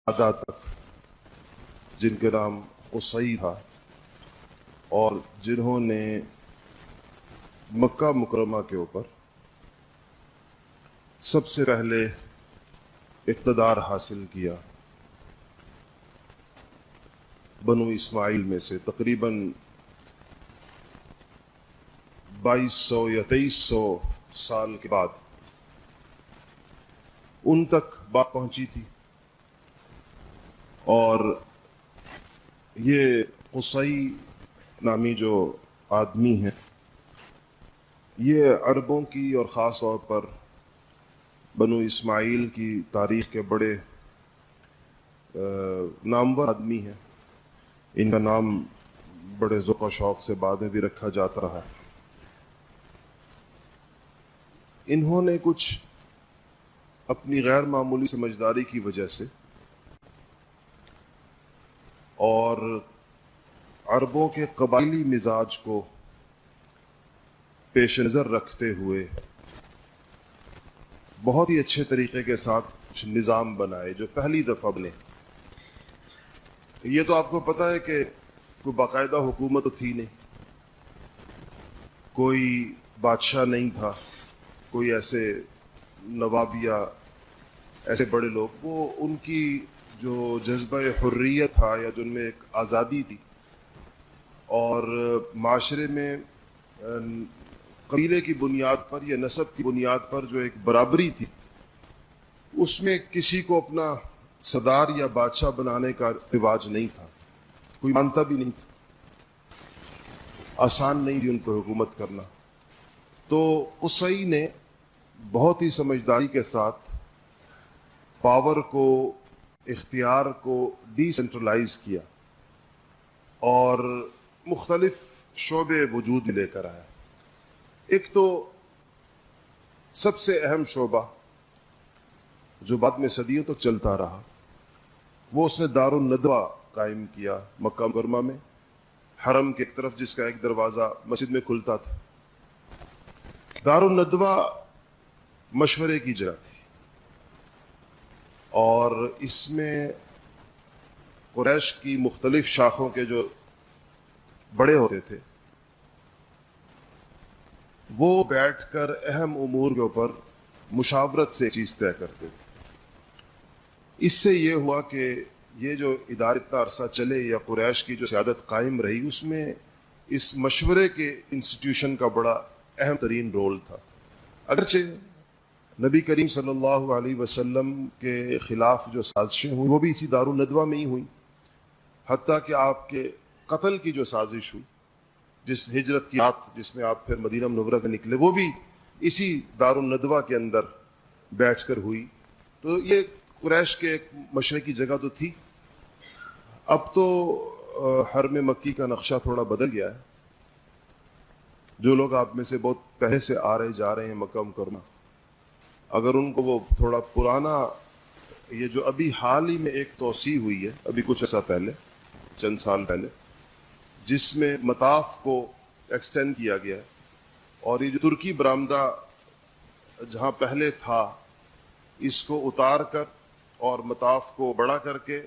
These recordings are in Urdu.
ادا تک، جن کے نام قصی تھا اور جنہوں نے مکہ مکرمہ کے اوپر سب سے پہلے اقتدار حاصل کیا. بنو اسماعیل میں سے تقریباً 2200 یا 2300 سال کے بعد ان تک بات پہنچی تھی. اور یہ قصی نامی جو آدمی ہیں، یہ عربوں کی اور خاص طور پر بنو اسماعیل کی تاریخ کے بڑے نامور آدمی ہیں. ان کا نام بڑے ذوق و شوق سے بعد میں بھی رکھا جاتا رہا. انہوں نے کچھ اپنی غیر معمولی سمجھداری کی وجہ سے اور عربوں کے قبائلی مزاج کو پیش نظر رکھتے ہوئے بہت ہی اچھے طریقے کے ساتھ کچھ نظام بنائے جو پہلی دفعہ بنے. یہ تو آپ کو پتہ ہے کہ کوئی باقاعدہ حکومت تو تھی نہیں، کوئی بادشاہ نہیں تھا، کوئی ایسے نواب یا ایسے بڑے لوگ. وہ ان کی جو جذبہ حریت تھا یا جن میں ایک آزادی تھی اور معاشرے میں قبیلے کی بنیاد پر یا نسب کی بنیاد پر جو ایک برابری تھی، اس میں کسی کو اپنا سردار یا بادشاہ بنانے کا رواج نہیں تھا، کوئی مانتا بھی نہیں تھا. آسان نہیں تھی ان کو حکومت کرنا. تو قصی نے بہت ہی سمجھداری کے ساتھ پاور کو، اختیار کو ڈی سینٹرلائز کیا اور مختلف شعبے وجود میں لے کر آیا. ایک تو سب سے اہم شعبہ جو بعد میں صدیوں تک چلتا رہا، وہ اس نے دار الندوہ قائم کیا مکہ مکرمہ میں، حرم کی ایک طرف جس کا ایک دروازہ مسجد میں کھلتا تھا. دار الندوہ مشورے کی جگہ تھی اور اس میں قریش کی مختلف شاخوں کے جو بڑے ہوتے تھے وہ بیٹھ کر اہم امور کے اوپر مشاورت سے ایک چیز طے کرتے تھے. اس سے یہ ہوا کہ یہ جو ادارہ اتنا عرصہ چلے یا قریش کی جو سیادت قائم رہی، اس میں اس مشورے کے انسٹیٹیوشن کا بڑا اہم ترین رول تھا. اگرچہ نبی کریم صلی اللہ علیہ وسلم کے خلاف جو سازشیں ہوئی وہ بھی اسی دار الندوہ میں ہی ہوئی، حتیٰ کہ آپ کے قتل کی جو سازش ہوئی، جس ہجرت کی رات جس میں آپ پھر مدینہ منورہ کے نکلے، وہ بھی اسی دار الندوہ کے اندر بیٹھ کر ہوئی. تو یہ قریش کے ایک مشورے کی جگہ تو تھی. اب تو حرم مکی کا نقشہ تھوڑا بدل گیا ہے. جو لوگ آپ میں سے بہت پہلے سے آ رہے جا رہے ہیں مکہ مکرمہ، اگر ان کو وہ تھوڑا پرانا، یہ جو ابھی حال ہی میں ایک توسیع ہوئی ہے ابھی کچھ عرصہ پہلے، چند سال پہلے، جس میں مطاف کو ایکسٹینڈ کیا گیا ہے اور یہ جو ترکی برآمدہ جہاں پہلے تھا اس کو اتار کر اور مطاف کو بڑا کر کے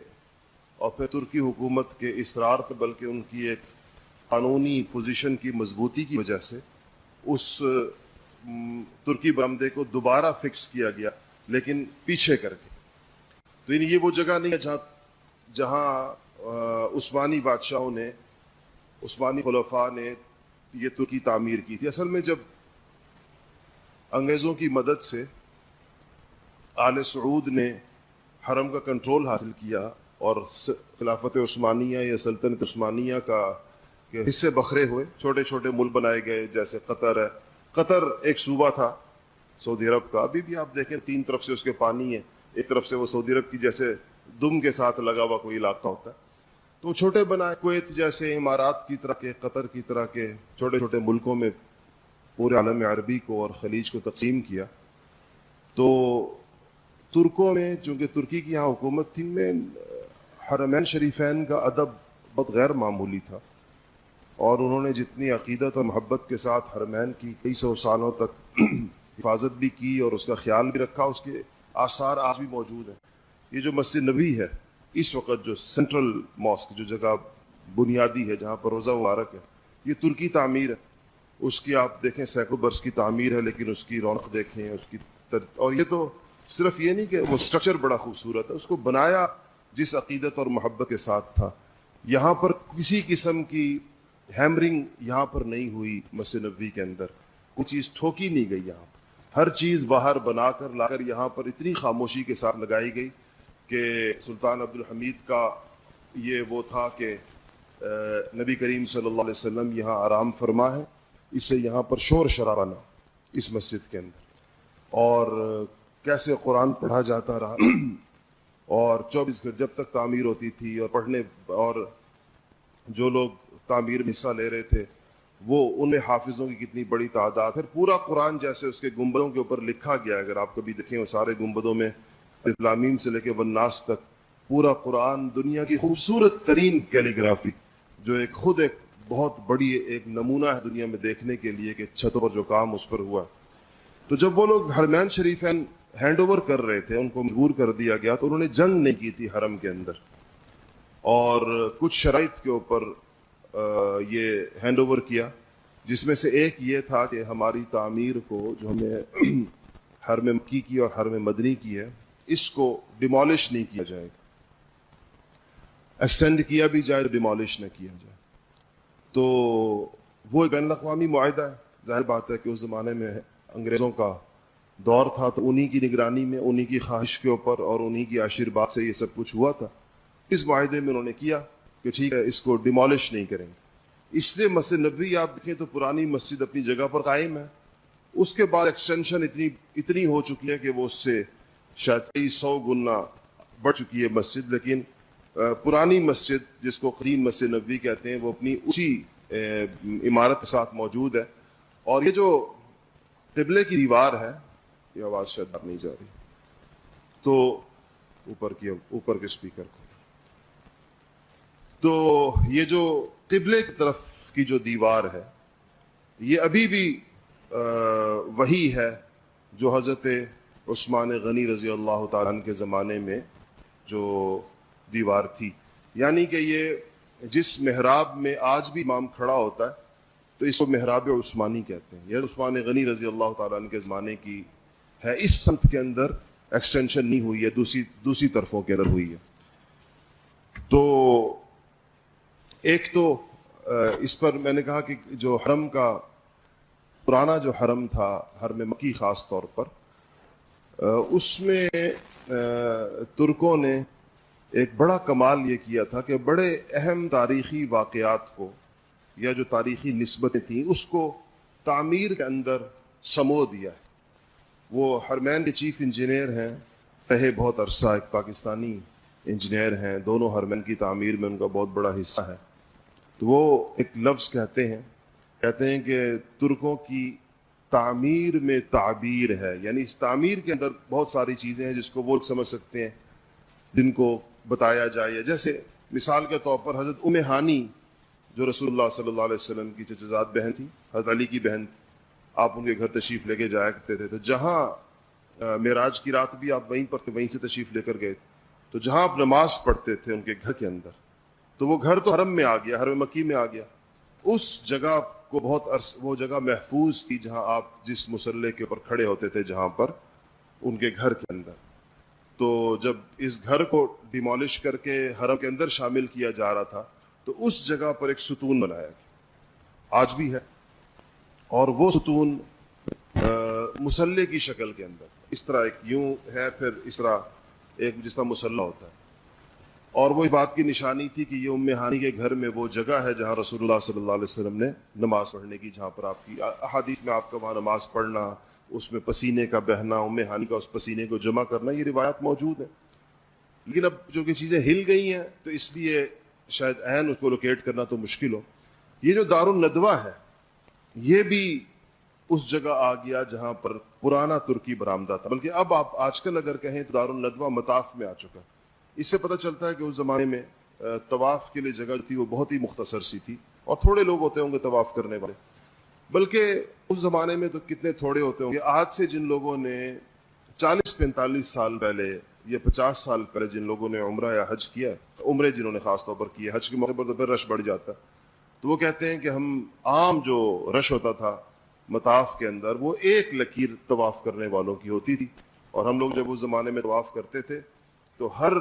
اور پھر ترکی حکومت کے اصرار پہ، بلکہ ان کی ایک قانونی پوزیشن کی مضبوطی کی وجہ سے اس ترکی برآمدے کو دوبارہ فکس کیا گیا، لیکن پیچھے کر کے. تو یہ وہ جگہ نہیں ہے جہاں عثمانی بادشاہوں نے، عثمانی خلفاء نے یہ ترکی تعمیر کی تھی. اصل میں جب انگریزوں کی مدد سے آل سعود نے حرم کا کنٹرول حاصل کیا اور خلافت عثمانیہ یا سلطنت عثمانیہ کا حصے بکھرے ہوئے، چھوٹے چھوٹے ملک بنائے گئے، جیسے قطر ہے. قطر ایک صوبہ تھا سعودی عرب کا، ابھی بھی آپ دیکھیں 3 طرف سے اس کے پانی ہے، ایک طرف سے وہ سعودی عرب کی جیسے دم کے ساتھ لگا ہوا کوئی علاقہ ہوتا ہے. تو چھوٹے بنائے، کویت جیسے، امارات کی طرح کے، قطر کی طرح کے چھوٹے چھوٹے ملکوں میں پورے عالم عربی کو اور خلیج کو تقسیم کیا. تو ترکوں میں، چونکہ ترکی کی یہاں حکومت تھی، میں حرمین شریفین کا ادب بہت غیر معمولی تھا اور انہوں نے جتنی عقیدت اور محبت کے ساتھ حرمین کی کئی سو سالوں تک حفاظت بھی کی اور اس کا خیال بھی رکھا، اس کے آثار آج بھی موجود ہیں. یہ جو مسجد نبوی ہے اس وقت جو سینٹرل ماسک جو جگہ بنیادی ہے جہاں پر روزہ مبارک ہے یہ ترکی تعمیر ہے. اس کی آپ دیکھیں سینکڑوں برس کی تعمیر ہے لیکن اس کی رونق دیکھیں اس کی اور یہ تو صرف یہ نہیں کہ وہ سٹرکچر بڑا خوبصورت ہے, اس کو بنایا جس عقیدت اور محبت کے ساتھ تھا. یہاں پر کسی قسم کی ہیمرنگ یہاں پر نہیں ہوئی, مسجد نبوی کے اندر کوئی چیز ٹھوکی نہیں گئی, یہاں ہر چیز باہر بنا کر لا کر یہاں پر اتنی خاموشی کے ساتھ لگائی گئی کہ سلطان عبدالحمید کا یہ وہ تھا کہ نبی کریم صلی اللہ علیہ وسلم یہاں آرام فرما ہے, اسے یہاں پر شور شرابہ نہ اس مسجد کے اندر, اور کیسے قرآن پڑھا جاتا رہا اور 24 گھنٹے جب تک تعمیر ہوتی تھی اور پڑھنے, اور جو لوگ تعمیر میں حصہ لے رہے تھے وہ ان میں حافظوں کی کتنی بڑی تعداد. پھر پورا قرآن جیسے اس کے گنبدوں کے اوپر لکھا گیا ہے, اگر آپ کبھی دیکھیں وہ سارے گنبدوں میں الف لام میم سے لے کے والناس تک پورا قرآن دنیا کی خوبصورت ترین کیلیگرافی جو ایک خود ایک بہت بڑی ایک نمونہ ہے دنیا میں دیکھنے کے لیے کہ چھتوں پر جو کام اس پر ہوا. تو جب وہ لوگ حرمین شریفین ہینڈ اوور کر رہے تھے, ان کو مجبور کر دیا گیا, تو انہوں نے جنگ نہیں کی تھی حرم کے اندر, اور کچھ شرائط کے اوپر یہ ہینڈ اوور کیا, جس میں سے ایک یہ تھا کہ ہماری تعمیر کو جو ہمیں حرم مکی کی اور حرم مدنی کی ہے اس کو ڈیمالش نہیں کیا جائے, ایکسٹینڈ کیا بھی جائے تو ڈیمالش نہ کیا جائے. تو وہ بین الاقوامی معاہدہ ہے, ظاہر بات ہے کہ اس زمانے میں انگریزوں کا دور تھا تو انہی کی نگرانی میں, انہی کی خواہش کے اوپر اور انہی کی آشیرواد سے یہ سب کچھ ہوا تھا. اس معاہدے میں انہوں نے کیا کہ ٹھیک ہے اس کو ڈیمالش نہیں کریں گے. اس لیے مسجد نبوی آپ دیکھیں تو پرانی مسجد اپنی جگہ پر قائم ہے, اس کے بعد ایکسٹینشن اتنی ہو چکی ہے کہ وہ اس سے شاید 100 گنا بڑھ چکی ہے مسجد, لیکن پرانی مسجد جس کو قدیم مسجد نبوی کہتے ہیں وہ اپنی اسی عمارت کے ساتھ موجود ہے. اور یہ جو قبلے کی دیوار ہے, یہ آواز شاید نہیں جا رہی تو اوپر کے اسپیکر کو, تو یہ جو قبلے کی طرف کی جو دیوار ہے یہ ابھی بھی وہی ہے جو حضرت عثمان غنی رضی اللہ تعالیٰ عنہ کے زمانے میں جو دیوار تھی. یعنی کہ یہ جس محراب میں آج بھی امام کھڑا ہوتا ہے تو اس کو محراب عثمانی کہتے ہیں. یہ عثمان غنی رضی اللہ تعالیٰ عنہ کے زمانے کی ہے, اس سمت کے اندر ایکسٹینشن نہیں ہوئی ہے, دوسری طرفوں کے اندر ہوئی ہے. تو ایک تو اس پر میں نے کہا کہ جو حرم کا پرانا جو حرم تھا, حرم مکی خاص طور پر, اس میں ترکوں نے ایک بڑا کمال یہ کیا تھا کہ بڑے اہم تاریخی واقعات کو یا جو تاریخی نسبتیں تھیں اس کو تعمیر کے اندر سمو دیا ہے. وہ حرمین کے چیف انجینئر ہیں, رہے بہت عرصہ, ایک پاکستانی انجینئر ہیں, دونوں حرمین کی تعمیر میں ان کا بہت بڑا حصہ ہے. تو وہ ایک لفظ کہتے ہیں کہ ترکوں کی تعمیر میں تعبیر ہے, یعنی اس تعمیر کے اندر بہت ساری چیزیں ہیں جس کو وہ سمجھ سکتے ہیں جن کو بتایا جائے. جیسے مثال کے طور پر حضرت ام ہانی جو رسول اللہ صلی اللہ علیہ وسلم کی چچزاد بہن تھی, حضرت علی کی بہن تھی, آپ ان کے گھر تشریف لے کے جایا کرتے تھے. تو جہاں معراج کی رات بھی آپ وہیں سے تشریف لے کر گئے تھے, تو جہاں آپ نماز پڑھتے تھے ان کے گھر کے اندر, تو وہ گھر تو حرم میں آ گیا, حرم مکی میں آ گیا. اس جگہ کو وہ جگہ محفوظ تھی جہاں آپ جس مصلی کے اوپر کھڑے ہوتے تھے, جہاں پر ان کے گھر کے اندر. تو جب اس گھر کو ڈیمالش کر کے حرم کے اندر شامل کیا جا رہا تھا تو اس جگہ پر ایک ستون بنایا گیا, آج بھی ہے, اور وہ ستون مصلی کی شکل کے اندر اس طرح ایک یوں ہے, پھر اس طرح ایک جس طرح مصلی ہوتا ہے. اور وہ اس بات کی نشانی تھی کہ یہ ام ہانی کے گھر میں وہ جگہ ہے جہاں رسول اللہ صلی اللہ علیہ وسلم نے نماز پڑھنے کی, جہاں پر آپ کی احادیث میں آپ کا وہاں نماز پڑھنا, اس میں پسینے کا بہنا, ام ہانی کا اس پسینے کو جمع کرنا, یہ روایات موجود ہیں. لیکن اب جو کہ چیزیں ہل گئی ہیں تو اس لیے شاید عین اس کو لوکیٹ کرنا تو مشکل ہو. یہ جو دار الندوہ ہے یہ بھی اس جگہ آ گیا جہاں پر پرانا ترکی برآمدہ تھا, بلکہ اب آپ آج کل اگر کہیں تو دار الندوہ مطاف میں آ چکا. اس سے پتہ چلتا ہے کہ اس زمانے میں طواف کے لیے جگہ تھی وہ بہت ہی مختصر سی تھی, اور تھوڑے لوگ ہوتے ہوں گے طواف کرنے والے, بلکہ اس زمانے میں تو کتنے تھوڑے ہوتے ہوں گے. آج سے جن لوگوں نے 40-45 سال پہلے یہ 50 سال پہلے جن لوگوں نے عمرہ یا حج کیا، عمرے جنہوں نے خاص طور پر کیا، حج کے موقع پر تو پھر رش بڑھ جاتا ہے، تو وہ کہتے ہیں کہ ہم عام جو رش ہوتا تھا مطاف کے اندر وہ ایک لکیر طواف کرنے والوں کی ہوتی تھی، اور ہم لوگ جب اس زمانے میں طواف کرتے تھے تو ہر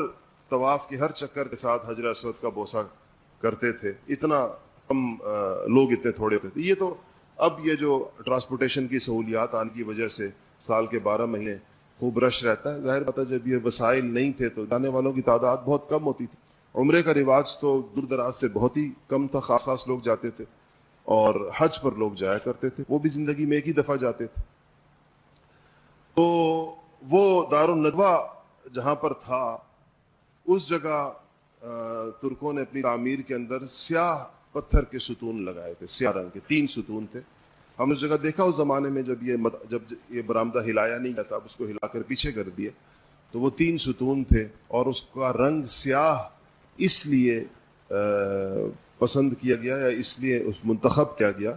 طواف کے ہر چکر کے ساتھ حجر اسود کا بوسہ کرتے تھے، اتنا کم لوگ اتنے تھوڑے ہوتے تھے۔ یہ تو اب یہ جو ٹرانسپورٹیشن کی سہولیات آنے کی وجہ سے سال کے 12 مہینے خوب رش رہتا ہے، ظاہر بات ہے جب یہ وسائل نہیں تھے تو جانے والوں کی تعداد بہت کم ہوتی تھی۔ عمرے کا رواج تو دور دراز سے بہت ہی کم تھا، خاص خاص لوگ جاتے تھے، اور حج پر لوگ جایا کرتے تھے، وہ بھی زندگی میں ایک ہی دفعہ جاتے تھے۔ تو وہ دار الندوہ جہاں پر تھا اس جگہ ترکوں نے اپنی تعمیر کے اندر سیاہ پتھر کے ستون لگائے تھے، سیاہ رنگ کے 3 ستون تھے۔ ہم نے اس جگہ دیکھا اس زمانے میں جب یہ برآمدہ ہلایا نہیں جاتا، اب اس کو ہلا کر پیچھے کر دیا، تو وہ 3 ستون تھے، اور اس کا رنگ سیاہ اس لیے پسند کیا گیا یا اس لیے اس منتخب کیا گیا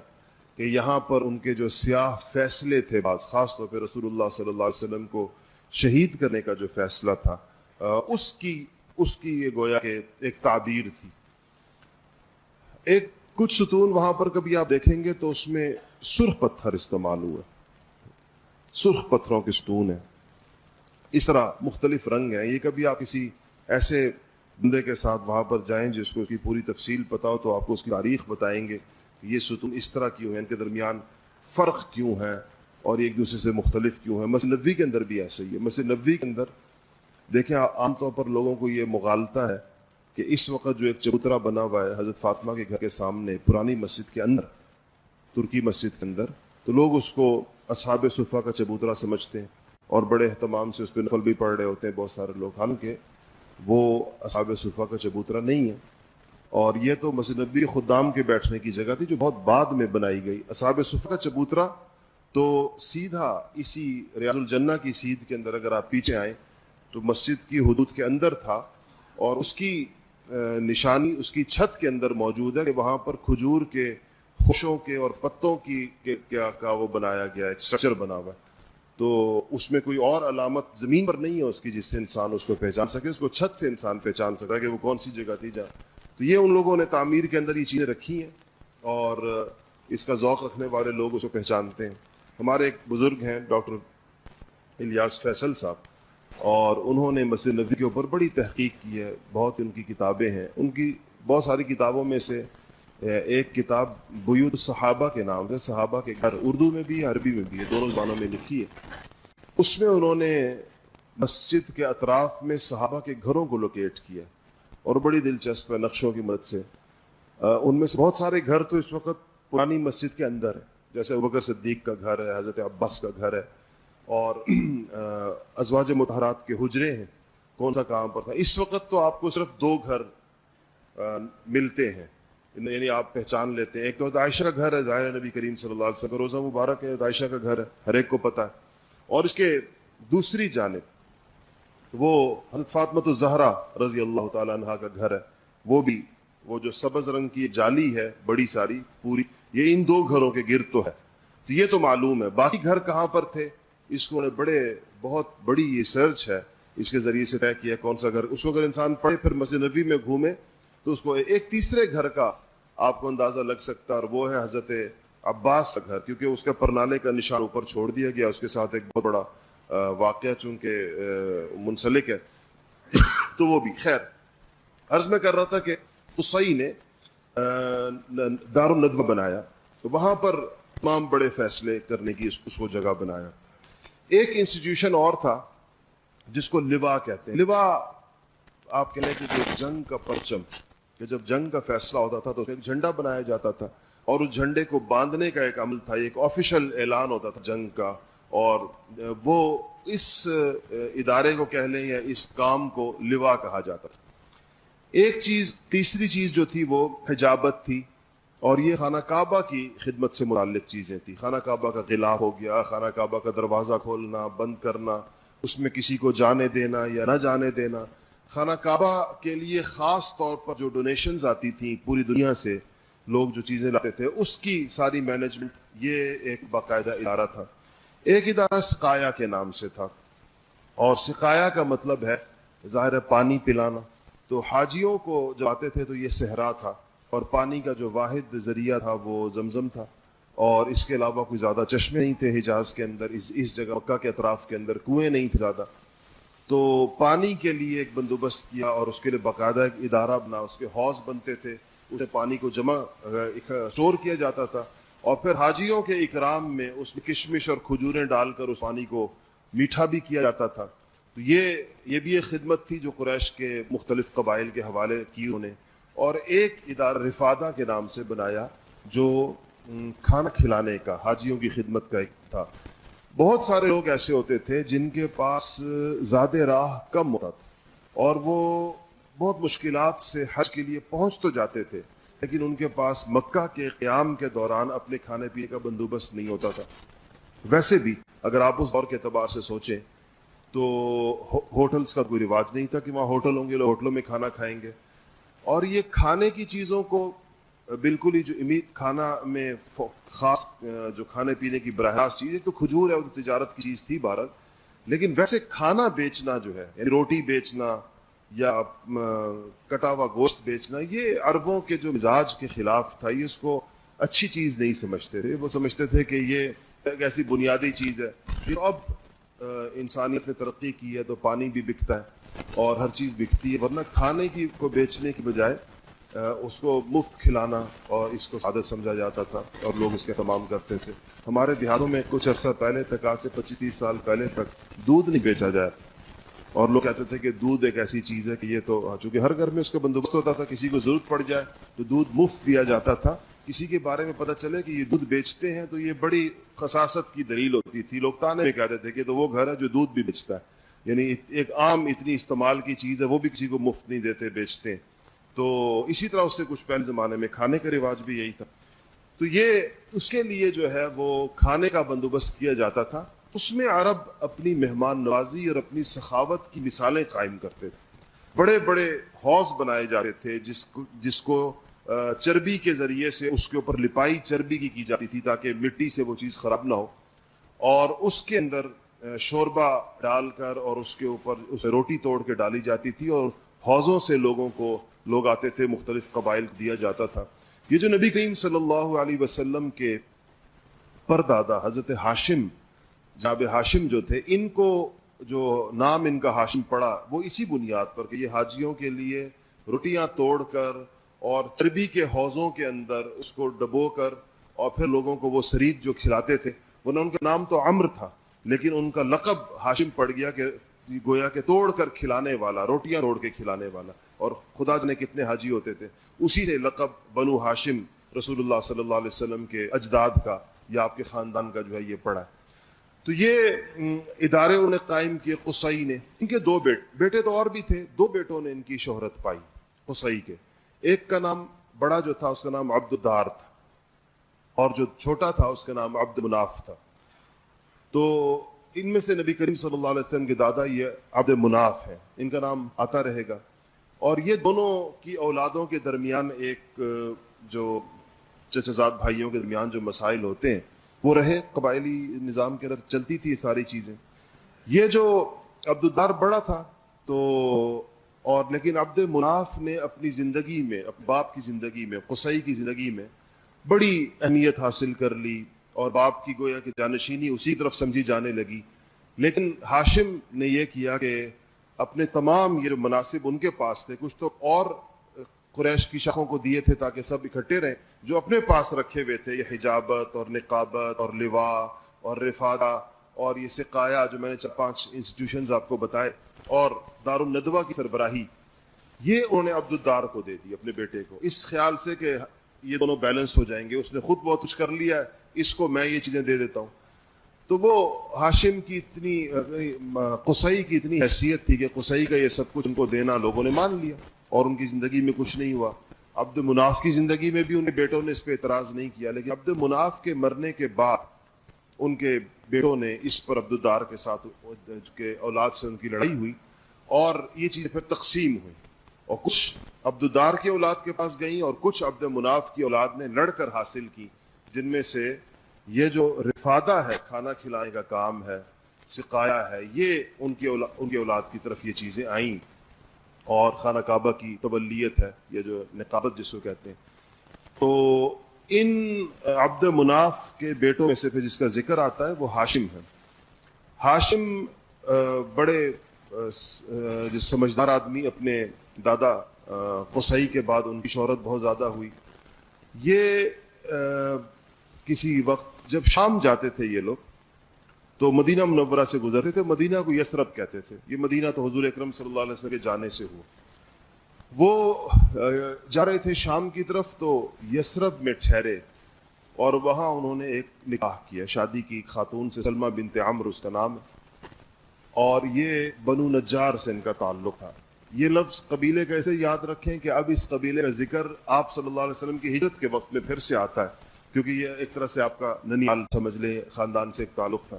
کہ یہاں پر ان کے جو سیاہ فیصلے تھے، بعض خاص طور پہ رسول اللہ صلی اللہ علیہ وسلم کو شہید کرنے کا جو فیصلہ تھا، اس کی یہ گویا کہ ایک تعبیر تھی۔ کچھ ستون وہاں پر کبھی آپ دیکھیں گے تو اس میں سرخ پتھر استعمال ہوا، سرخ پتھروں کے ستون ہیں، اس طرح مختلف رنگ ہیں۔ یہ کبھی آپ کسی ایسے بندے کے ساتھ وہاں پر جائیں جس کو اس کی پوری تفصیل پتہ ہو تو آپ کو اس کی تاریخ بتائیں گے کہ یہ ستون اس طرح کیوں ہیں، ان کے درمیان فرق کیوں ہے، اور ایک دوسرے سے مختلف کیوں ہیں۔ مسجد نبوی کے اندر بھی ایسا ہی ہے۔ مسجد نبوی کے اندر دیکھیں، عام طور پر لوگوں کو یہ مغالطہ ہے کہ اس وقت جو ایک چبوترا بنا ہوا ہے حضرت فاطمہ کے گھر کے سامنے پرانی مسجد کے اندر، ترکی مسجد کے اندر، تو لوگ اس کو اصحاب صفہ کا چبوترا سمجھتے ہیں اور بڑے اہتمام سے اس پہ نفل بھی پڑھ رہے ہوتے ہیں بہت سارے لوگ، حالانکہ وہ اصحاب صفہ کا چبوترا نہیں ہے، اور یہ تو مسجد نبوی خدام کے بیٹھنے کی جگہ تھی جو بہت بعد میں بنائی گئی۔ اصحاب صفہ کا چبوترا تو سیدھا اسی ریاض الجنہ کی سیدھ کے اندر اگر آپ پیچھے آئیں تو مسجد کی حدود کے اندر تھا، اور اس کی نشانی اس کی چھت کے اندر موجود ہے کہ وہاں پر کھجور کے خوشوں کے اور پتوں کا وہ بنایا گیا، ایک سٹرکچر بنا ہوا ہے، تو اس میں کوئی اور علامت زمین پر نہیں ہے اس کی جس سے انسان اس کو پہچان سکے، اس کو چھت سے انسان پہچان سکتا ہے کہ وہ کون سی جگہ تھی جہاں۔ تو یہ ان لوگوں نے تعمیر کے اندر یہ چیزیں رکھی ہیں، اور اس کا ذوق رکھنے والے لوگ اس کو پہچانتے ہیں۔ ہمارے ایک بزرگ ہیں ڈاکٹر الیاس فیصل صاحب، اور انہوں نے مسجد نبوی کے اوپر بڑی تحقیق کی ہے، بہت ان کی کتابیں ہیں۔ ان کی بہت ساری کتابوں میں سے ایک کتاب بیوت الصحابہ کے نام سے، صحابہ کے گھر، اردو میں بھی ہے عربی میں بھی ہے، دونوں زبانوں میں لکھی ہے۔ اس میں انہوں نے مسجد کے اطراف میں صحابہ کے گھروں کو لوکیٹ کیا، اور بڑی دلچسپ ہے نقشوں کی مدد سے۔ ان میں سے بہت سارے گھر تو اس وقت پرانی مسجد کے اندر ہے، جیسے ابوبکر صدیق کا گھر ہے، حضرت عباس کا گھر ہے، اور ازواج مطہرات کے حجرے ہیں۔ کون سا کہاں پر تھا؟ اس وقت تو آپ کو صرف 2 گھر ملتے ہیں، یعنی آپ پہچان لیتے ہیں۔ ایک تو عائشہ کا گھر ہے، ظاہر نبی کریم صلی اللہ علیہ وسلم کا روزہ مبارک ہے، عائشہ کا گھر ہے، ہر ایک کو پتہ ہے۔ اور اس کے دوسری جانب وہ حضرت فاطمہ الزہرا رضی اللہ تعالی عنہا کا گھر ہے، وہ جو سبز رنگ کی جالی ہے بڑی ساری پوری، یہ ان 2 گھروں کے گرد تو ہے۔ تو یہ تو معلوم ہے، باقی گھر کہاں پر تھے اس کو بہت بڑی یہ سرچ ہے، اس کے ذریعے سے طے کیا کون سا گھر۔ اس کو اگر انسان پڑھے پھر مسجد نبوی میں گھومے تو اس کو ایک تیسرے گھر کا آپ کو اندازہ لگ سکتا ہے، اور وہ ہے حضرت عباس کا گھر، کیونکہ اس کا پرنالے کا نشان اوپر چھوڑ دیا گیا، اس کے ساتھ ایک بہت بڑا واقعہ چونکہ منسلک ہے۔ تو وہ بھی خیر، عرض میں کر رہا تھا کہ قصی نے دار الندوہ بنایا، تو وہاں پر تمام بڑے فیصلے کرنے کی اس کو جگہ بنایا۔ ایک انسٹیٹیوشن اور تھا جس کو لوا کہتے ہیں۔ لوا آپ کہنے کہ جو جنگ کا پرچم، کہ جب جنگ کا فیصلہ ہوتا تھا تو ایک جھنڈا بنایا جاتا تھا، اور اس جھنڈے کو باندھنے کا ایک عمل تھا، ایک آفیشل اعلان ہوتا تھا جنگ کا، اور وہ اس ادارے کو کہہ لیں یا اس کام کو لوا کہا جاتا تھا۔ ایک چیز، تیسری چیز جو تھی وہ حجابت تھی، اور یہ خانہ کعبہ کی خدمت سے متعلق چیزیں تھیں۔ خانہ کعبہ کا غلاف ہو گیا، خانہ کعبہ کا دروازہ کھولنا بند کرنا، اس میں کسی کو جانے دینا یا نہ جانے دینا، خانہ کعبہ کے لیے خاص طور پر جو ڈونیشنز آتی تھیں پوری دنیا سے، لوگ جو چیزیں لاتے تھے، اس کی ساری مینجمنٹ، یہ ایک باقاعدہ ادارہ تھا۔ ایک ادارہ سقایا کے نام سے تھا، اور سقایا کا مطلب ہے ظاہر ہے پانی پلانا. تو حاجیوں کو جب آتے تھے تو یہ صحرا تھا اور پانی کا جو واحد ذریعہ تھا وہ زمزم تھا, اور اس کے علاوہ کوئی زیادہ چشمے نہیں تھے حجاز کے اندر, اس جگہ مکہ کے اطراف کے اندر کنویں نہیں تھے زیادہ. تو پانی کے لیے ایک بندوبست کیا اور اس کے لیے باقاعدہ ایک ادارہ بنا, اس کے حوض بنتے تھے, اسے پانی کو جمع اسٹور کیا جاتا تھا, اور پھر حاجیوں کے اکرام میں اس میں کشمش اور کھجوریں ڈال کر اس پانی کو میٹھا بھی کیا جاتا تھا. تو یہ بھی ایک خدمت تھی جو قریش کے مختلف قبائل کے حوالے کی انہوں نے. اور ایک ادارہ رفادہ کے نام سے بنایا جو کھانا کھلانے کا, حاجیوں کی خدمت کا ایک تھا. بہت سارے لوگ ایسے ہوتے تھے جن کے پاس زیادہ راہ کم ہوتا تھا اور وہ بہت مشکلات سے حج کے لیے پہنچ تو جاتے تھے, لیکن ان کے پاس مکہ کے قیام کے دوران اپنے کھانے پینے کا بندوبست نہیں ہوتا تھا. ویسے بھی اگر آپ اس دور کے اعتبار سے سوچیں تو ہوٹلز کا کوئی رواج نہیں تھا کہ وہاں ہوٹل ہوں گے, لوگ ہوٹلوں میں کھانا کھائیں گے. اور یہ کھانے کی چیزوں کو بالکل ہی جو کھانا میں خاص جو کھانے پینے کی براہ راست چیز, ایک تو کھجور ہے, وہ تو تجارت کی چیز تھی بہرحال, لیکن ویسے کھانا بیچنا جو ہے, یعنی روٹی بیچنا یا کٹا ہوا گوشت بیچنا, یہ عربوں کے جو مزاج کے خلاف تھا. یہ اس کو اچھی چیز نہیں سمجھتے تھے. وہ سمجھتے تھے کہ یہ ایک ایسی بنیادی چیز ہے. اب انسانیت نے ترقی کی ہے تو پانی بھی بکتا ہے اور ہر چیز بکتی ہے, ورنہ کھانے کی کو بیچنے کی بجائے اس کو مفت کھلانا اور اس کو عادت سمجھا جاتا تھا اور لوگ اس کے اہتمام کرتے تھے. ہمارے دیہاتوں میں کچھ عرصہ پہلے تک, آج سے 25-30 سال پہلے تک, دودھ نہیں بیچا جائے, اور لوگ کہتے تھے کہ دودھ ایک ایسی چیز ہے کہ یہ تو, چونکہ ہر گھر میں اس کا بندوبست ہوتا تھا, کسی کو ضرورت پڑ جائے تو دودھ مفت دیا جاتا تھا. کسی کے بارے میں پتہ چلے کہ یہ دودھ بیچتے ہیں تو یہ بڑی خساست کی دلیل ہوتی تھی. لوگ تانے میں کہتے تھے کہ تو وہ گھر ہے جو دودھ بھی بیچتا ہے, یعنی ایک عام اتنی استعمال کی چیز ہے, وہ بھی کسی کو مفت نہیں دیتے, بیچتے ہیں. تو اسی طرح اس سے کچھ پہلے زمانے میں کھانے کا رواج بھی یہی تھا. تو یہ اس کے لیے جو ہے وہ کھانے کا بندوبست کیا جاتا تھا. اس میں عرب اپنی مہمان نوازی اور اپنی سخاوت کی مثالیں قائم کرتے تھے. بڑے بڑے حوض بنائے جاتے تھے جس کو چربی کے ذریعے سے اس کے اوپر لپائی چربی کی جاتی تھی تاکہ مٹی سے وہ چیز خراب نہ ہو, اور اس کے اندر شوربہ ڈال کر اور اس کے اوپر اسے روٹی توڑ کے ڈالی جاتی تھی, اور حوضوں سے لوگ آتے تھے, مختلف قبائل دیا جاتا تھا. یہ جو نبی کریم صلی اللہ علیہ وسلم کے پردادا حضرت ہاشم, جناب ہاشم جو تھے, ان کو جو نام ان کا ہاشم پڑا وہ اسی بنیاد پر کہ یہ حاجیوں کے لیے روٹیاں توڑ کر اور چربی کے حوضوں کے اندر اس کو ڈبو کر اور پھر لوگوں کو وہ سرید جو کھلاتے تھے, ورنہ ان کا نام تو عمرو تھا لیکن ان کا لقب ہاشم پڑ گیا کہ گویا کہ توڑ کر کھلانے والا, روٹیاں توڑ کے کھلانے والا. اور خدا جانے کتنے حاجی ہوتے تھے, اسی سے لقب بنو ہاشم رسول اللہ صلی اللہ علیہ وسلم کے اجداد کا یا آپ کے خاندان کا جو ہے یہ پڑا ہے. تو یہ ادارے انہوں نے قائم کیے قصی نے. ان کے 2 بیٹے تو اور بھی تھے, 2 بیٹوں نے ان کی شہرت پائی قصی کے. ایک کا نام بڑا جو تھا اس کا نام عبد الدار تھا, اور جو چھوٹا تھا اس کا نام عبد مناف تھا. تو ان میں سے نبی کریم صلی اللہ علیہ وسلم کے دادا یہ عبد مناف ہیں, ان کا نام آتا رہے گا. اور یہ دونوں کی اولادوں کے درمیان ایک جو چچزاد بھائیوں کے درمیان جو مسائل ہوتے ہیں وہ رہے, قبائلی نظام کے اندر چلتی تھی یہ ساری چیزیں. یہ جو عبد الدار بڑا تھا تو, اور لیکن عبد مناف نے اپنی زندگی میں, اپنے باپ کی زندگی میں, قصی کی زندگی میں بڑی اہمیت حاصل کر لی اور باپ کی گویا کہ جانشینی اسی طرف سمجھی جانے لگی. لیکن ہاشم نے یہ کیا کہ اپنے تمام یہ جو مناسب ان کے پاس تھے, کچھ تو اور قریش کی شاخوں کو دیے تھے تاکہ سب اکٹھے رہیں, جو اپنے پاس رکھے ہوئے تھے, یہ حجابت اور نقابت اور لواء اور رفادہ اور یہ سقایا جو میں نے 4-5 انسٹیٹیوشنز آپ کو بتائے, اور دار الندوہ کی سربراہی, یہ انہوں نے عبد الدار کو دے دی اپنے بیٹے کو, اس خیال سے کہ یہ دونوں بیلنس ہو جائیں گے. اس نے خود بہت کچھ کر لیا ہے, اس کو میں یہ چیزیں دے دیتا ہوں. تو وہ ہاشم کی اتنی, قصی کی اتنی حیثیت تھی کہ قصی کا یہ سب کچھ ان کو دینا لوگوں نے مان لیا, اور ان کی زندگی میں کچھ نہیں ہوا. عبد مناف کی زندگی میں بھی ان کے بیٹوں نے اس پہ اعتراض نہیں کیا, لیکن عبد مناف کے مرنے کے بعد ان کے بیٹوں نے اس پر عبد الدار کے ساتھ کے اولاد سے ان کی لڑائی ہوئی, اور یہ چیزیں پھر تقسیم ہوئی, اور کچھ عبد الدار کی اولاد کے پاس گئیں اور کچھ عبد مناف کی اولاد نے لڑ کر حاصل کی, جن میں سے یہ جو رفادہ ہے, کھانا کھلانے کا کام ہے, سقایا ہے، یہ ان کی اولاد کی طرف یہ چیزیں آئیں، اور خانہ کعبہ کی تبلیت ہے، یہ جو نقابت جس کو کہتے ہیں. تو ان عبد مناف کے بیٹوں میں سے پھر جس کا ذکر آتا ہے وہ ہاشم ہے. ہاشم بڑے جو سمجھدار آدمی، اپنے دادا قصی کے بعد ان کی شہرت بہت زیادہ ہوئی. یہ کسی وقت جب شام جاتے تھے یہ لوگ تو مدینہ منورہ سے گزرتے تھے. مدینہ کو یثرب کہتے تھے. یہ مدینہ تو حضور اکرم صلی اللہ علیہ وسلم کے جانے سے ہوا. وہ جا رہے تھے شام کی طرف تو یثرب میں ٹھہرے اور وہاں انہوں نے ایک نکاح کیا، شادی کی خاتون سے، سلمہ بنت عمرو اس کا نام ہے، اور یہ بنو نجار سے ان کا تعلق تھا. یہ لفظ قبیلے کا ایسے یاد رکھیں کہ اب اس قبیلے کا ذکر آپ صلی اللہ علیہ وسلم کی ہجرت کے وقت میں پھر سے آتا ہے، کیونکہ یہ ایک طرح سے آپ کا ننیال سمجھ لیں، خاندان سے ایک تعلق تھا.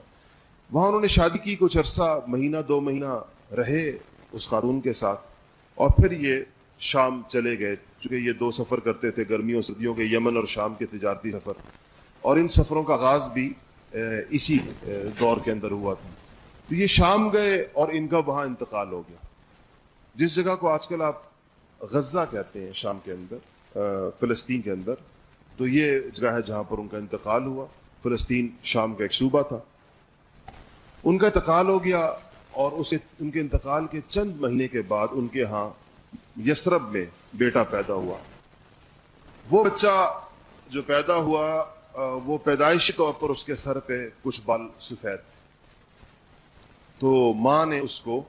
وہاں انہوں نے شادی کی، کچھ عرصہ، مہینہ 2 مہینہ رہے اس خاتون کے ساتھ، اور پھر یہ شام چلے گئے. چونکہ یہ 2 سفر کرتے تھے، گرمیوں سردیوں کے، یمن اور شام کے تجارتی سفر، اور ان سفروں کا آغاز بھی اسی دور کے اندر ہوا تھا. تو یہ شام گئے اور ان کا وہاں انتقال ہو گیا. جس جگہ کو آج کل آپ غزہ کہتے ہیں شام کے اندر، فلسطین کے اندر، تو یہ جگہ ہے جہاں پر ان کا انتقال ہوا. فلسطین شام کا ایک صوبہ تھا. ان کا انتقال ہو گیا، اور ان کے انتقال کے چند مہینے کے بعد ان کے ہاں یثرب میں بیٹا پیدا ہوا. وہ بچہ جو پیدا ہوا وہ پیدائشی طور پر اس کے سر پہ کچھ بال سفید تھے. تو ماں نے اس کو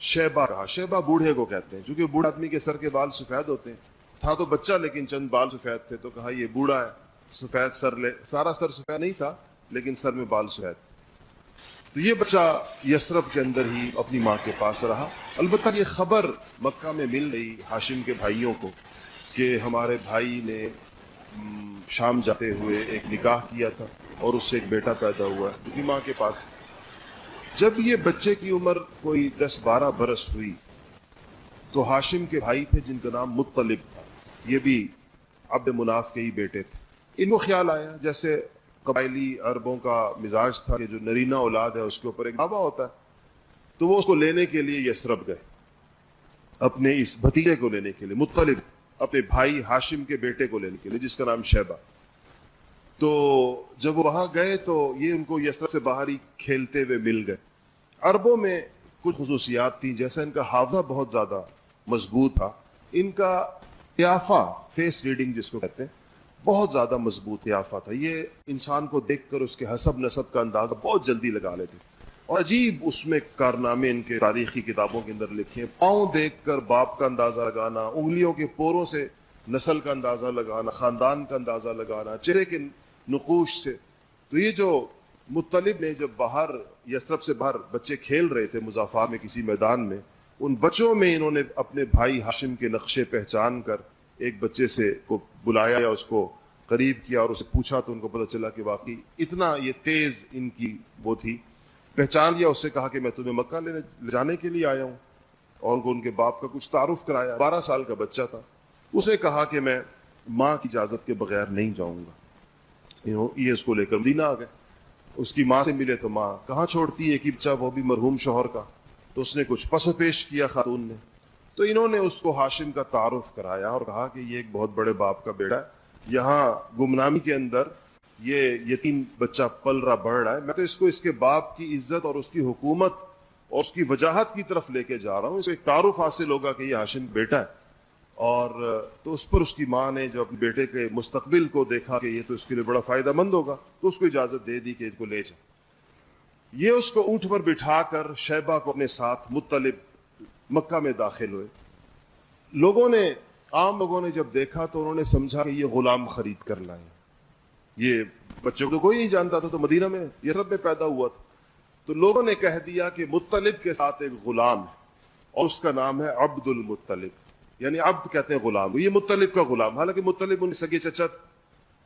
شیبہ کہا. شیبہ بوڑھے کو کہتے ہیں، چونکہ بوڑھے آدمی کے سر کے بال سفید ہوتے ہیں. تھا تو بچہ لیکن چند بال سفید تھے، تو کہا یہ بوڑھا ہے، سفید سر لے. سارا سر سفید نہیں تھا لیکن سر میں بال سفید. تو یہ بچہ یثرب کے اندر ہی اپنی ماں کے پاس رہا. البتہ یہ خبر مکہ میں مل گئی ہاشم کے بھائیوں کو کہ ہمارے بھائی نے شام جاتے ہوئے ایک نکاح کیا تھا اور اس سے ایک بیٹا پیدا ہوا ہے، کیونکہ ماں کے پاس. جب یہ بچے کی عمر کوئی 10-12 برس ہوئی تو ہاشم کے بھائی تھے جن کا نام مطلب تھا، یہ بھی عبد مناف کے ہی بیٹے تھے. ان کو خیال آیا، جیسے قبائلی عربوں کا مزاج تھا کہ جو نرینہ اولاد ہے اس کے اوپر ایک دعویٰ ہوتا ہے، تو وہ اس کو لینے کے لیے یثرب گئے، اپنے اس بھتیجے کو لینے کے لیے، مطلب اپنے بھائی ہاشم کے بیٹے کو لینے کے لیے جس کا نام شیبہ. تو جب وہ وہاں گئے تو یہ ان کو یثرب سے باہر ہی کھیلتے ہوئے مل گئے. عربوں میں کچھ خصوصیات تھیں، جیسا ان کا حافظہ بہت زیادہ مضبوط تھا. ان کا قیافہ، فیس ریڈنگ جس کو کہتے ہیں، بہت زیادہ مضبوط قیافہ تھا. یہ انسان کو دیکھ کر اس کے حسب نسب کا اندازہ بہت جلدی لگا لیتے. اور عجیب اس میں کارنامے ان کے تاریخی کتابوں کے اندر لکھے ہیں. پاؤں دیکھ کر باپ کا اندازہ لگانا، انگلیوں کے پوروں سے نسل کا اندازہ لگانا، خاندان کا اندازہ لگانا، چہرے کے نقوش سے. تو یہ جو مطلب نے جب باہر یثرب سے باہر بچے کھیل رہے تھے مضافات میں کسی میدان میں، ان بچوں میں انہوں نے اپنے بھائی ہاشم کے نقشے پہچان کر ایک بچے سے کو بلایا یا اس کو قریب کیا اور اسے پوچھا، تو ان کو پتہ چلا کہ واقعی اتنا یہ تیز ان کی وہ تھی. پہچان لیا، اس سے کہا کہ میں تمہیں مکہ لے جانے کے لیے آیا ہوں، اور ان کو ان کے باپ کا کچھ تعارف کرایا. 12 سال کا بچہ تھا. اس نے کہا کہ میں ماں کی اجازت کے بغیر نہیں جاؤں گا. یہ اس کو لے کر مدینہ آ گئے. اس کی ماں سے ملے تو ماں کہاں چھوڑتی ہے، ایک ہی بچہ، وہ بھی مرحوم شوہر کا. تو اس نے کچھ پس و پیش کیا خاتون نے. تو انہوں نے اس کو ہاشم کا تعارف کرایا اور کہا کہ یہ ایک بہت بڑے باپ کا بیٹا ہے، یہاں گمنامی کے اندر یہ یتیم بچہ پل رہا بڑھ رہا ہے، میں تو اس کو اس کے باپ کی عزت اور اس کی حکومت اور اس کی وجاہت کی طرف لے کے جا رہا ہوں. اس کو ایک تعارف حاصل ہوگا کہ یہ ہاشم بیٹا ہے. اور تو اس پر اس کی ماں نے جب بیٹے کے مستقبل کو دیکھا کہ یہ تو اس کے لیے بڑا فائدہ مند ہوگا، تو اس کو اجازت دے دی کہ ان کو لے جا. یہ اس کو اونٹ پر بٹھا کر شیبہ کو اپنے ساتھ مطلب مکہ میں داخل ہوئے. عام لوگوں نے جب دیکھا تو انہوں نے سمجھا کہ یہ غلام خرید کر لائے. یہ بچوں کو کوئی نہیں جانتا تھا، تو مدینہ میں یثرب میں پیدا ہوا تھا. تو لوگوں نے کہہ دیا کہ مطلب کے ساتھ ایک غلام ہے اور اس کا نام ہے عبد المطلب، یعنی عبد کہتے ہیں غلام، یہ مطلب کا غلام. حالانکہ مطلب ان سگے چچا.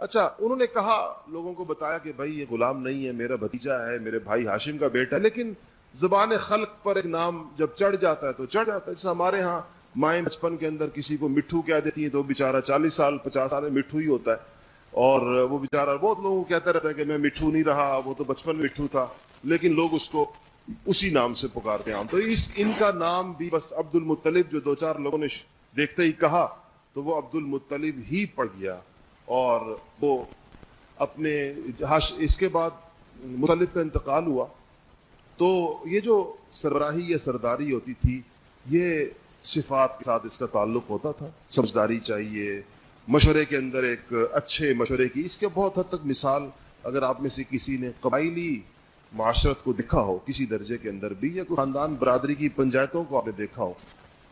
اچھا، انہوں نے کہا، لوگوں کو بتایا کہ بھائی یہ غلام نہیں ہے، میرا بھتیجا ہے، میرے بھائی ہاشم کا بیٹا ہے. لیکن زبان خلق پر ایک نام جب چڑھ جاتا ہے تو چڑھ جاتا ہے. جیسے ہمارے ہاں مائیں بچپن کے اندر کسی کو مٹھو کہہ دیتی ہیں تو بیچارہ 40 سال 50 سال میں مٹھو ہی ہوتا ہے. اور وہ بیچارہ بہت لوگوں کو کہتا رہتا ہے کہ میں مٹھو نہیں رہا، وہ تو بچپن میں مٹھو تھا. لیکن لوگ اس کو اسی نام سے پکارتے ہیں. تو ان کا نام بھی بس عبد المطلب جو دو چار لوگوں نے دیکھتے ہی کہا تو وہ عبد المطلب ہی پڑ گیا. اور وہ اپنے اس کے بعد مطلب کا انتقال ہوا تو یہ جو سربراہی یا سرداری ہوتی تھی یہ صفات کے ساتھ اس کا تعلق ہوتا تھا. سمجھداری چاہیے, مشورے کے اندر ایک اچھے مشورے کی. اس کے بہت حد تک مثال اگر آپ میں سے کسی نے قبائلی معاشرت کو دیکھا ہو کسی درجے کے اندر بھی, یا کوئی خاندان برادری کی پنچایتوں کو آپ نے دیکھا ہو,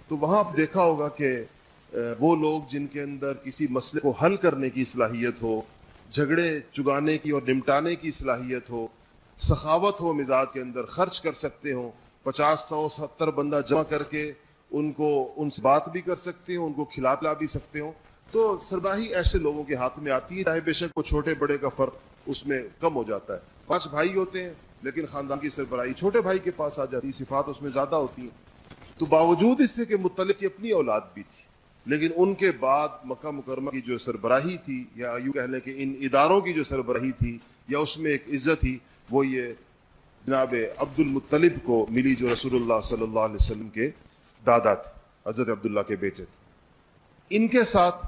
تو وہاں آپ دیکھا ہوگا کہ وہ لوگ جن کے اندر کسی مسئلے کو حل کرنے کی صلاحیت ہو, جھگڑے چگانے کی اور نمٹانے کی صلاحیت ہو, سخاوت ہو مزاج کے اندر, خرچ کر سکتے ہوں, 50 100 70 بندہ جمع کر کے ان سے بات بھی کر سکتے ہوں, ان کو کھلا پلا بھی سکتے ہوں, تو سربراہی ایسے لوگوں کے ہاتھ میں آتی ہے. چاہے بے شک وہ چھوٹے بڑے کا فرق اس میں کم ہو جاتا ہے. 5 بھائی ہوتے ہیں لیکن خاندان کی سربراہی چھوٹے بھائی کے پاس آ جاتی, صفات اس میں زیادہ ہوتی ہیں. تو باوجود اس سے کہ مطلب کی اپنی اولاد بھی تھی, لیکن ان کے بعد مکہ مکرمہ کی جو سربراہی تھی, یا یوں کہہ لیں کہ ان اداروں کی جو سربراہی تھی, یا اس میں ایک عزت تھی, وہ یہ جناب عبد المطلب کو ملی جو رسول اللہ صلی اللہ علیہ وسلم کے دادا تھے, حضرت عبداللہ کے بیٹے تھے. ان کے ساتھ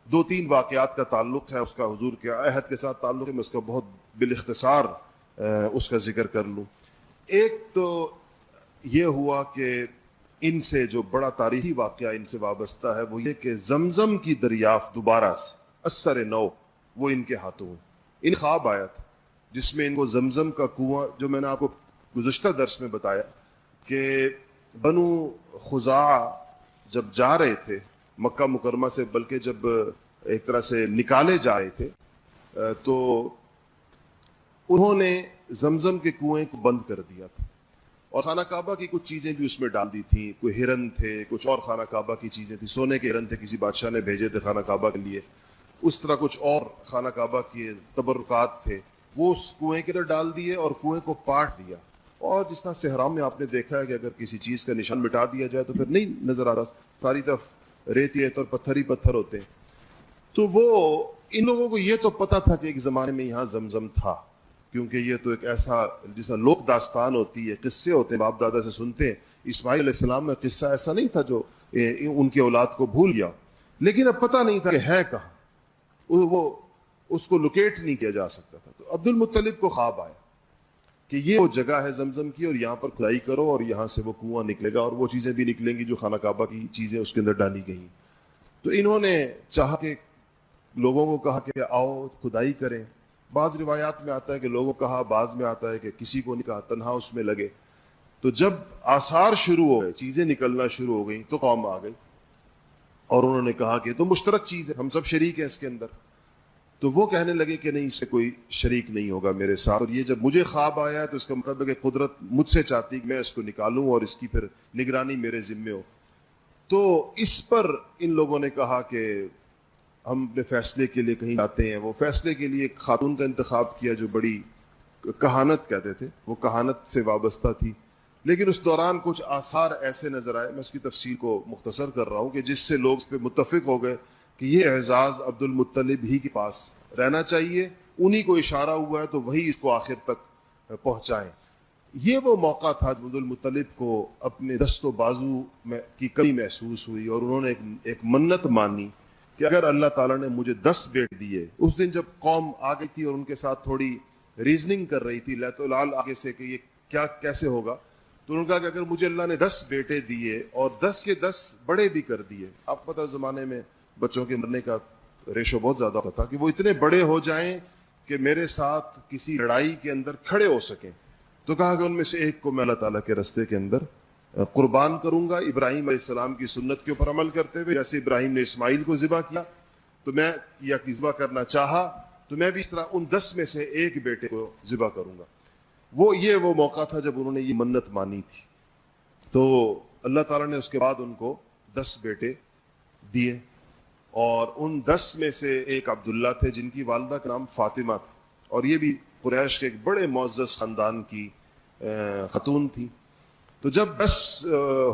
2-3 واقعات کا تعلق ہے. اس کا حضور کے عہد کے ساتھ تعلق ہے, میں اس کا بہت بالاختصار اس کا ذکر کر لوں. ایک تو یہ ہوا کہ ان سے جو بڑا تاریخی واقعہ ان سے وابستہ ہے وہ یہ کہ زمزم کی دریافت دوبارہ سے اثر نو وہ ان کے ہاتھوں. ان خواب آیا تھا جس میں ان کو زمزم کا کنواں, جو میں نے آپ کو گزشتہ درس میں بتایا کہ بنو خزاعہ جب جا رہے تھے مکہ مکرمہ سے, بلکہ جب ایک طرح سے نکالے جا رہے تھے, تو انہوں نے زمزم کے کنویں کو بند کر دیا تھا اور خانہ کعبہ کی کچھ چیزیں بھی اس میں ڈال دی تھیں. کوئی ہرن تھے, کچھ اور خانہ کعبہ کی چیزیں تھیں, سونے کے ہرن تھے, کسی بادشاہ نے بھیجے تھے خانہ کعبہ کے لیے. اس طرح کچھ اور خانہ کعبہ کے تبرکات تھے, وہ اس کنویں کے اندر ڈال دیے اور کنویں کو پاٹ دیا. اور جس طرح صحرا میں آپ نے دیکھا ہے کہ اگر کسی چیز کا نشان مٹا دیا جائے تو پھر نہیں نظر آ رہا, ساری طرف ریت اور پتھر ہی پتھر ہوتے ہیں. تو وہ ان لوگوں کو یہ تو پتا تھا کہ ایک زمانے میں یہاں زمزم تھا, کیونکہ یہ تو ایک ایسا جیسا لوک داستان ہوتی ہے, قصے ہوتے ہیں, باپ دادا سے سنتے ہیں. اسماعیل علیہ السلام میں قصہ ایسا نہیں تھا جو ان کی اولاد کو بھول گیا, لیکن اب پتہ نہیں تھا کہ ہے کہاں, وہ اس کو لوکیٹ نہیں کیا جا سکتا تھا. تو عبد المطلب کو خواب آیا کہ یہ وہ جگہ ہے زمزم کی, اور یہاں پر کھدائی کرو اور یہاں سے وہ کنواں نکلے گا, اور وہ چیزیں بھی نکلیں گی جو خانہ کعبہ کی چیزیں اس کے اندر ڈالی گئی. تو انہوں نے چاہا کہ لوگوں کو کہا کہ آؤ کھدائی کریں. بعض روایات میں آتا ہے کہ لوگوں کو کہا, بعض میں آتا ہے کہ کسی کو نہیں کہا, تنہا اس میں لگے. تو جب آثار شروع ہو گئے, چیزیں نکلنا شروع ہو گئیں, تو قوم آ گئی اور انہوں نے کہا کہ تو مشترک چیز ہے, ہم سب شریک ہیں اس کے اندر. تو وہ کہنے لگے کہ نہیں, اس سے کوئی شریک نہیں ہوگا میرے ساتھ, اور یہ جب مجھے خواب آیا ہے تو اس کا مطلب ہے کہ قدرت مجھ سے چاہتی کہ میں اس کو نکالوں اور اس کی پھر نگرانی میرے ذمے ہو. تو اس پر ان لوگوں نے کہا کہ ہم اپنے فیصلے کے لیے کہیں جاتے ہیں. وہ فیصلے کے لیے ایک خاتون کا انتخاب کیا جو بڑی کہانت کہتے تھے, وہ کہانت سے وابستہ تھی. لیکن اس دوران کچھ آثار ایسے نظر آئے, میں اس کی تفصیل کو مختصر کر رہا ہوں, کہ جس سے لوگ اس پہ متفق ہو گئے کہ یہ اعزاز عبد المطلب ہی کے پاس رہنا چاہیے, انہی کو اشارہ ہوا ہے تو وہی اس کو آخر تک پہنچائیں. یہ وہ موقع تھا عبد المطلب کو اپنے دست و بازو میں کی کمی محسوس ہوئی, اور انہوں نے ایک منت مانی کہ اگر اللہ تعالیٰ نے مجھے 10 بیٹے دیے. اس دن جب قوم آ گئی تھی اور ان کے ساتھ تھوڑی ریزننگ کر رہی تھی لہت و لال آگے سے کہ یہ کیا کیسے ہوگا, تو انہوں نے کہا کہ اگر مجھے اللہ نے 10 بیٹے دیے اور 10 کے 10 بڑے بھی کر دیے. آپ پتہ زمانے میں بچوں کے مرنے کا ریشو بہت زیادہ ہوتا تھا, کہ وہ اتنے بڑے ہو جائیں کہ میرے ساتھ کسی لڑائی کے اندر کھڑے ہو سکیں. تو کہا کہ ان میں سے ایک کو میں اللہ تعالیٰ کے راستے کے اندر قربان کروں گا. ابراہیم علیہ السلام کی سنت کے اوپر عمل کرتے ہوئے, جیسے ابراہیم نے اسماعیل کو ذبح کیا تو میں یا ذبح کرنا چاہا تو میں بھی اس طرح ان 10 میں سے ایک بیٹے کو ذبح کروں گا. وہ موقع تھا جب انہوں نے یہ منت مانی تھی. تو اللہ تعالیٰ نے اس کے بعد ان کو 10 بیٹے دیے, اور ان 10 میں سے ایک عبداللہ تھے جن کی والدہ کا نام فاطمہ تھا, اور یہ بھی قریش کے ایک بڑے معزز خاندان کی خاتون تھی. تو جب 10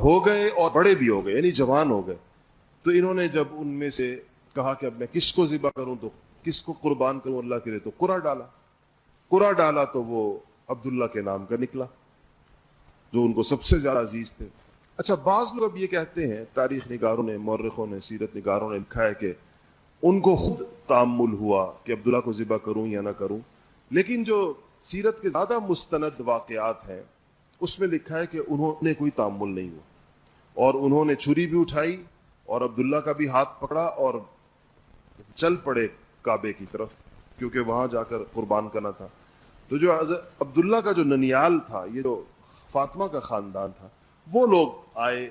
ہو گئے اور بڑے بھی ہو گئے, یعنی جوان ہو گئے, تو انہوں نے جب ان میں سے کہا کہ اب میں کس کو ذبح کروں, تو کس کو قربان کروں اللہ کے لیے, تو قرہ ڈالا تو وہ عبداللہ کے نام کا نکلا جو ان کو سب سے زیادہ عزیز تھے. اچھا بعض لوگ اب یہ کہتے ہیں، تاریخ نگاروں نے، مورخوں نے، سیرت نگاروں نے لکھا ہے کہ ان کو خود تامل ہوا کہ عبداللہ کو ذبح کروں یا نہ کروں، لیکن جو سیرت کے زیادہ مستند واقعات ہیں اس میں لکھا ہے کہ انہوں نے کوئی تامل نہیں ہوا اور انہوں نے چھری بھی اٹھائی اور عبداللہ کا بھی ہاتھ پکڑا اور چل پڑے کعبے کی طرف، کیونکہ وہاں جا کر قربان کرنا تھا. تو جو عبداللہ کا جو ننیال تھا، یہ جو فاطمہ کا خاندان تھا، وہ لوگ آئے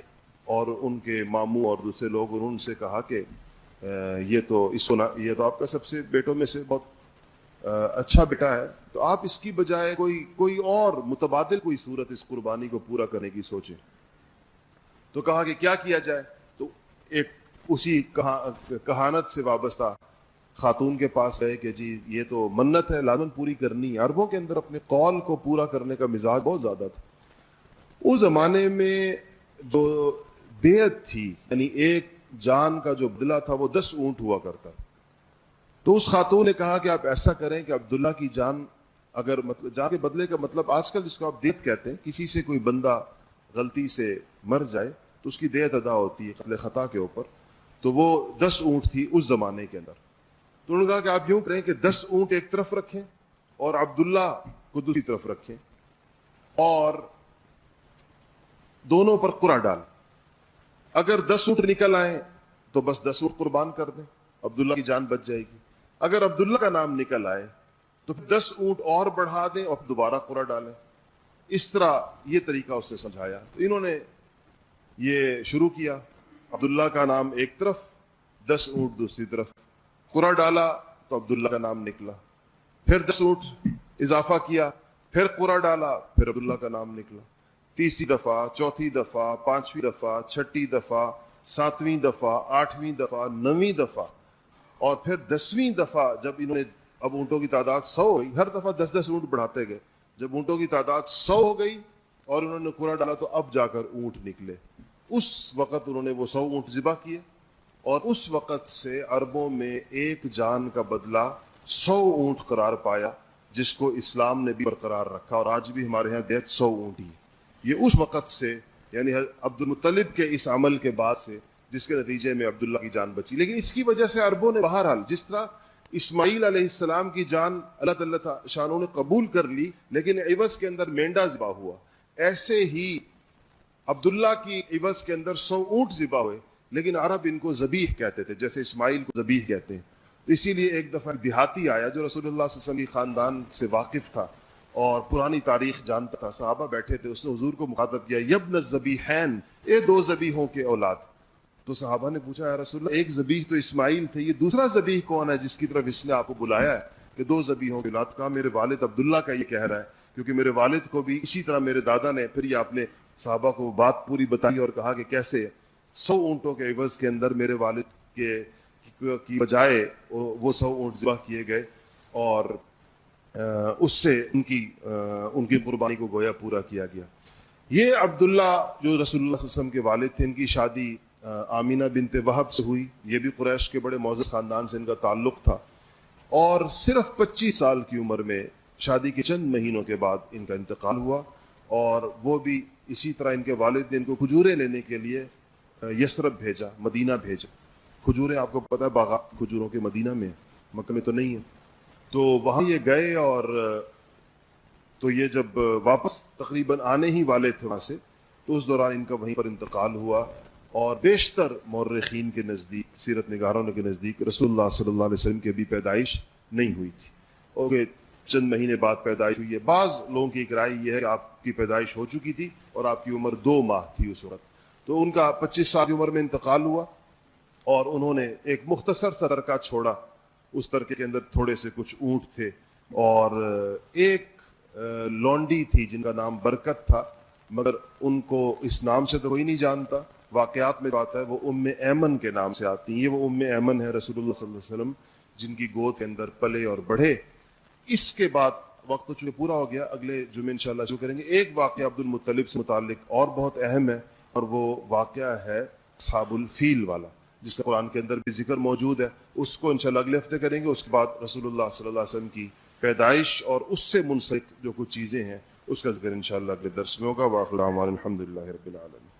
اور ان کے ماموں اور دوسرے لوگ، انہوں نے ان سے کہا کہ یہ تو آپ کا سب سے بیٹوں میں سے بہت اچھا بیٹا ہے، تو آپ اس کی بجائے کوئی اور متبادل کوئی صورت اس قربانی کو پورا کرنے کی سوچیں. تو کہا کہ کیا کیا جائے؟ تو ایک اسی کہانت سے وابستہ خاتون کے پاس ہے کہ جی یہ تو منت ہے، لازم پوری کرنی ہے. عربوں کے اندر اپنے قول کو پورا کرنے کا مزاج بہت زیادہ تھا. اس زمانے میں جو دیت تھی، یعنی ایک جان کا جو بدلہ تھا، وہ 10 اونٹ ہوا کرتا. تو اس خاتون نے کہا کہ آپ ایسا کریں کہ عبداللہ کی جان، اگر مطلب جان کے بدلے کا مطلب آج کل جس کو آپ دیت کہتے ہیں، کسی سے کوئی بندہ غلطی سے مر جائے تو اس کی دیت ادا ہوتی ہے قتل خطا کے اوپر، تو وہ 10 اونٹ تھی اس زمانے کے اندر. تو انہوں نے کہا کہ آپ یوں کریں کہ 10 اونٹ ایک طرف رکھیں اور عبداللہ کو دوسری طرف رکھیں اور دونوں پر قرعہ ڈال. اگر 10 اونٹ نکل آئیں تو بس 10 اونٹ قربان کر دیں، عبداللہ کی جان بچ جائے گی. اگر عبداللہ کا نام نکل آئے تو 10 اونٹ اور بڑھا دیں اور دوبارہ قرعہ ڈالیں. اس طرح یہ طریقہ اس سے سمجھایا. تو انہوں نے یہ شروع کیا، عبداللہ کا نام ایک طرف، 10 اونٹ دوسری طرف. قرعہ ڈالا تو عبداللہ کا نام نکلا، پھر 10 اونٹ اضافہ کیا، پھر قرعہ ڈالا، پھر عبداللہ کا نام نکلا. تیسری دفعہ، چوتھی دفعہ، 5ویں دفعہ، 6ٹھی دفعہ، 7ویں دفعہ، 8ویں دفعہ، 9ویں دفعہ اور پھر 10ویں دفعہ. جب انہوں نے اب اونٹوں کی تعداد 100 ہوئی، ہر دفعہ 10 اونٹ بڑھاتے گئے. جب اونٹوں کی تعداد 100 ہو گئی اور انہوں نے قرعہ ڈالا تو اب جا کر اونٹ نکلے. اس وقت انہوں نے وہ 100 اونٹ ذبح کیے اور اس وقت سے عربوں میں ایک جان کا بدلہ 100 اونٹ قرار پایا، جس کو اسلام نے بھی برقرار رکھا اور آج بھی ہمارے ہاں دیت 100 اونٹ ہی. یہ اس وقت سے، یعنی عبد المطلب کے اس عمل کے بعد سے، جس کے نتیجے میں عبداللہ کی جان بچی. لیکن اس کی وجہ سے عربوں نے بہرحال، جس طرح اسماعیل علیہ السلام کی جان اللہ تعالیٰ شانوں نے قبول کر لی لیکن عوض کے اندر مینڈا ذبح ہوا، ایسے ہی عبداللہ کی عوض کے اندر 100 اونٹ ذبح ہوئے، لیکن عرب ان کو ذبیح کہتے تھے، جیسے اسماعیل کو ذبیح کہتے ہیں. تو اسی لیے ایک دفعہ دیہاتی آیا جو رسول اللہ صلی اللہ علیہ وسلم کی خاندان سے واقف تھا اور پرانی تاریخ جانتا تھا. صحابہ بیٹھے تھے، اس نے حضور کو مخاطب کیا، یبن الذبیحین، اے 2 ذبیحوں کے اولاد. تو صحابہ نے پوچھا، یا رسول اللہ ایک ذبیح تو اسماعیل تھے، یہ دوسرا ذبیح کون ہے جس کی طرف اس نے آپ کو بلایا ہے کہ 2 ذبیحوں کے اولاد؟ کہا میرے والد عبداللہ کا یہ کہہ رہا ہے، کیونکہ میرے والد کو بھی اسی طرح میرے دادا نے. پھر یہ آپ نے صحابہ کو بات پوری بتائی اور کہا کہ کیسے 100 اونٹوں کے عوض کے اندر میرے والد کی بجائے وہ 100 اونٹ ذبح کیے گئے اور اس سے ان کی قربانی کو گویا پورا کیا گیا. یہ عبداللہ جو رسول اللہ صلی اللہ علیہ وسلم کے والد تھے، ان کی شادی آمینہ بنت وہب سے ہوئی. یہ بھی قریش کے بڑے معزز خاندان سے ان کا تعلق تھا اور صرف 25 سال کی عمر میں شادی کے چند مہینوں کے بعد ان کا انتقال ہوا. اور وہ بھی اسی طرح ان کے والد نے ان کو کھجوریں لینے کے لیے یثرب بھیجا، مدینہ بھیجا. کھجوریں آپ کو پتہ ہے باغات کھجوروں کے مدینہ میں، مکہ میں تو نہیں ہے. تو وہاں یہ گئے اور تو یہ جب واپس تقریباً آنے ہی والے تھے وہاں سے، تو اس دوران ان کا وہیں پر انتقال ہوا. اور بیشتر مورخین کے نزدیک، سیرت نگاروں کے نزدیک، رسول اللہ صلی اللہ علیہ وسلم کی بھی پیدائش نہیں ہوئی تھی اور چند مہینے بعد پیدائش ہوئی ہے. بعض لوگوں کی ایک رائے یہ ہے کہ آپ کی پیدائش ہو چکی تھی اور آپ کی عمر 2 ماہ تھی اس وقت. تو ان کا 25 سال کی عمر میں انتقال ہوا اور انہوں نے ایک مختصر سا ترکہ چھوڑا. اس ترکے کے اندر تھوڑے سے کچھ اونٹ تھے اور ایک لونڈی تھی جن کا نام برکت تھا، مگر ان کو اس نام سے تو کوئی نہیں جانتا. واقعات میں آتا ہے وہ ام ایمن کے نام سے آتی ہیں. یہ وہ ام ایمن ہے رسول اللہ صلی اللہ علیہ وسلم جن کی گود کے اندر پلے اور بڑھے. اس کے بعد وقت تو چونکہ پورا ہو گیا، اگلے جمعے انشاءاللہ شروع کریں گے. ایک واقعہ عبد المطلب سے متعلق اور بہت اہم ہے اور وہ واقعہ ہے اصحاب الفیل والا، جس کا قرآن کے اندر بھی ذکر موجود ہے. اس کو انشاءاللہ اگلے ہفتے کریں گے. اس کے بعد رسول اللہ صلی اللہ علیہ وسلم کی پیدائش اور اس سے منسلک جو کچھ چیزیں ہیں اس کا ذکر انشاءاللہ اگلے درس میں ہوگا. وآخر دعوانا الحمدللہ رب العالمین.